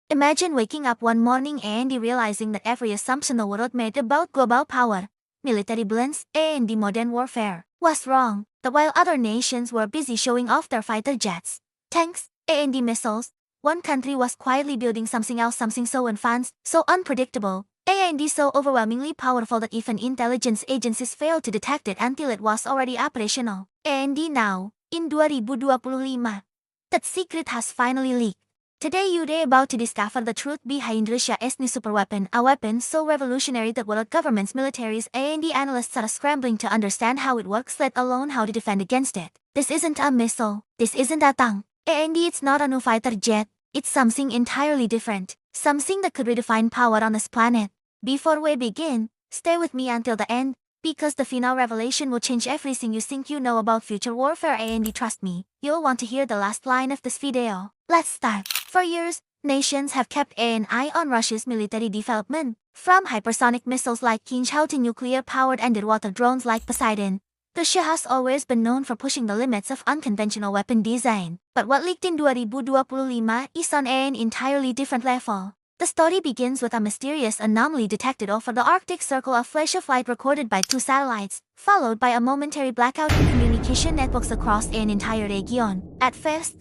Imagine waking up one morning and realizing that every assumption the world made about global power, military balance, and modern warfare was wrong. That while other nations were busy showing off their fighter jets, tanks, and missiles, one country was quietly building something else, something so advanced, so unpredictable, and so overwhelmingly powerful that even intelligence agencies failed to detect it until it was already operational. And now, in 2025, that secret has finally leaked. Today you're about to discover the truth behind Russia's new superweapon, a weapon so revolutionary that world governments, militaries, and analysts are scrambling to understand how it works, let alone how to defend against it. This isn't a missile, this isn't a tank, and it's not a new fighter jet, it's something entirely different, something that could redefine power on this planet. Before we begin, stay with me until the end, because the final revelation will change everything you think you know about future warfare, and trust me, you'll want to hear the last line of this video. Let's start. For years, nations have kept an eye on Russia's military development. From hypersonic missiles like Kinzhal to nuclear-powered underwater drones like Poseidon, Russia has always been known for pushing the limits of unconventional weapon design. But what leaked in 2025 is on an entirely different level. The story begins with a mysterious anomaly detected over the Arctic Circle, a flash of light recorded by 2 satellites, followed by a momentary blackout in communication networks across an entire region. At first,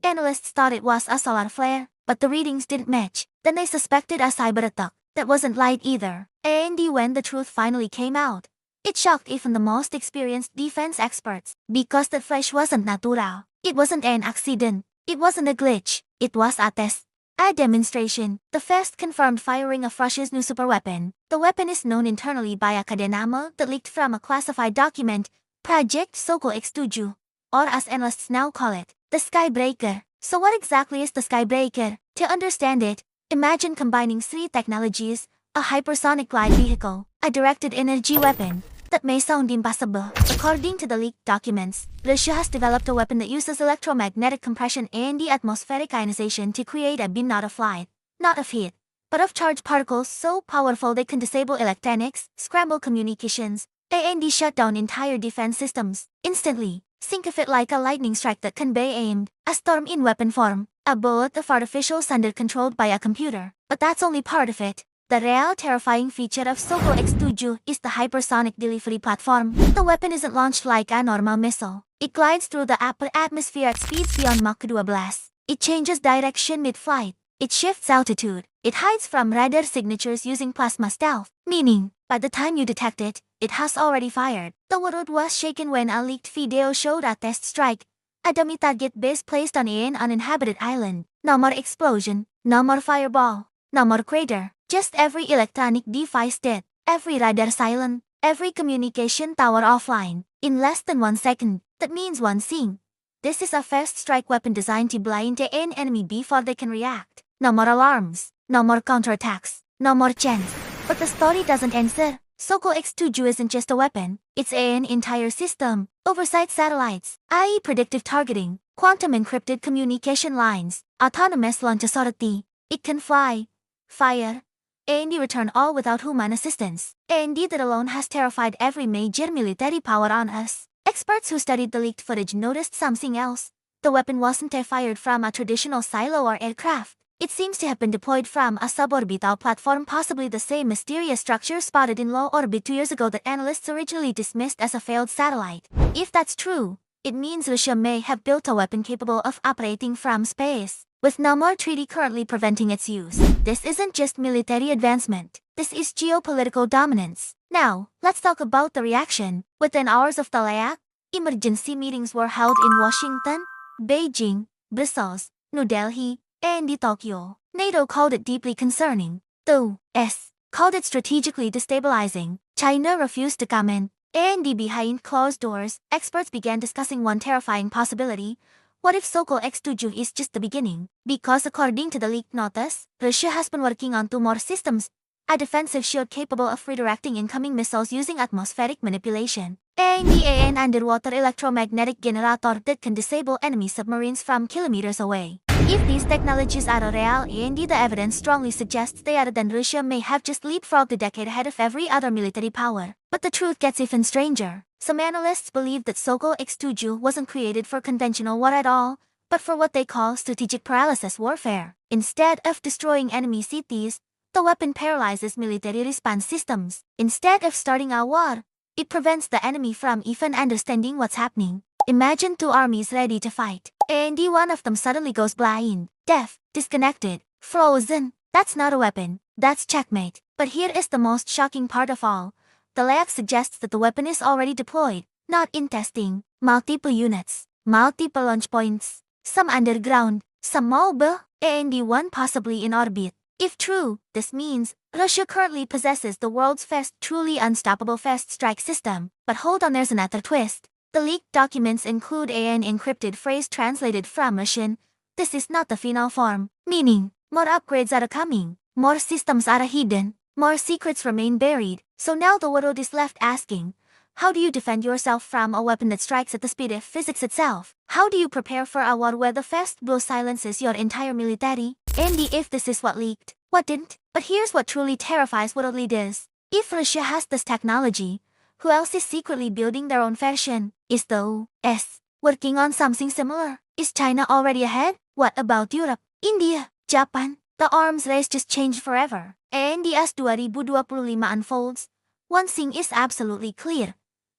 analysts thought it was a solar flare, but the readings didn't match. Then they suspected a cyber attack. That wasn't light either. And when the truth finally came out, it shocked even the most experienced defense experts, because the flash wasn't natural. It wasn't an accident. It wasn't a glitch. It was a test. A demonstration, the first confirmed firing of Russia's new superweapon. The weapon is known internally by a cadenamo that leaked from a classified document, Project Sokol X2, or as analysts now call it, the Skybreaker. So what exactly is the Skybreaker? To understand it, imagine combining 3 technologies, a hypersonic glide vehicle, a directed energy weapon. That may sound impossible. According to the leaked documents, Russia has developed a weapon that uses electromagnetic compression and the atmospheric ionization to create a beam not of light, not of heat, but of charged particles so powerful they can disable electronics, scramble communications, and shut down entire defense systems instantly. Think of it like a lightning strike that can be aimed, a storm in weapon form, a bolt of artificial thunder controlled by a computer. But that's only part of it. The real terrifying feature of Sokol X2 is the hypersonic delivery platform. The weapon isn't launched like a normal missile. It glides through the upper atmosphere at speeds beyond Mach 12. It changes direction mid-flight. It shifts altitude. It hides from radar signatures using plasma stealth, meaning, by the time you detect it, it has already fired. The world was shaken when a leaked video showed a test strike, a dummy target base placed on an uninhabited island. No more explosion, no more fireball, no more crater. Just every electronic device dead, every radar silent, every communication tower offline, in less than 1 second. That means one thing. This is a first strike weapon designed to blind an enemy before they can react. No more alarms, no more counterattacks, no more chance. But the story doesn't end there. Sokol X2 isn't just a weapon, it's an entire system. Oversight satellites, i.e. predictive targeting, quantum encrypted communication lines, autonomous launch authority. It can fly, fire, and return all without human assistance. And that alone has terrified every major military power on us. Experts who studied the leaked footage noticed something else. The weapon wasn't fired from a traditional silo or aircraft. It seems to have been deployed from a suborbital platform, possibly the same mysterious structure spotted in low orbit 2 years ago that analysts originally dismissed as a failed satellite. If that's true, it means Russia may have built a weapon capable of operating from space, with no more treaty currently preventing its use. This isn't just military advancement. This is geopolitical dominance. Now, let's talk about the reaction. Within hours of the leak, emergency meetings were held in Washington, Beijing, Brussels, New Delhi, and Tokyo. NATO called it deeply concerning. The US called it strategically destabilizing. China refused to comment. And behind closed doors, experts began discussing one terrifying possibility. What if Sokol X2 is just the beginning? Because according to the leaked notice, Russia has been working on 2 more systems, a defensive shield capable of redirecting incoming missiles using atmospheric manipulation, and an underwater electromagnetic generator that can disable enemy submarines from kilometers away. If these technologies are real, and the evidence strongly suggests they are, then Russia may have just leapfrogged a decade ahead of every other military power. But the truth gets even stranger. Some analysts believe that Sokol X2 wasn't created for conventional war at all, but for what they call strategic paralysis warfare. Instead of destroying enemy cities, the weapon paralyzes military response systems. Instead of starting a war, it prevents the enemy from even understanding what's happening. Imagine two armies ready to fight, and one of them suddenly goes blind, deaf, disconnected, frozen. That's not a weapon, that's checkmate. But here is the most shocking part of all. The lag suggests that the weapon is already deployed, not in testing. Multiple units, multiple launch points, some underground, some mobile, and one possibly in orbit. If true, this means Russia currently possesses the world's first truly unstoppable fast strike system. But hold on, there's another twist. The leaked documents include an encrypted phrase translated from Russian. This is not the final form, meaning more upgrades are coming, more systems are hidden, more secrets remain buried. So now the world is left asking, how do you defend yourself from a weapon that strikes at the speed of physics itself? How do you prepare for a war where the fast blow silences your entire military? And if this is what leaked, what didn't? But here's what truly terrifies world leaders. If Russia has this technology, who else is secretly building their own version? Is the US working on something similar? Is China already ahead? What about Europe, India, Japan? The arms race just changed forever. And as 2025 unfolds, one thing is absolutely clear.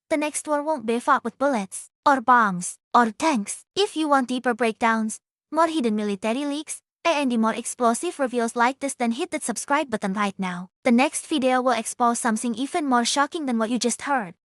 The next war won't be fought with bullets, or bombs, or tanks. If you want deeper breakdowns, more hidden military leaks, and more explosive reveals like this, then hit that subscribe button right now. The next video will expose something even more shocking than what you just heard.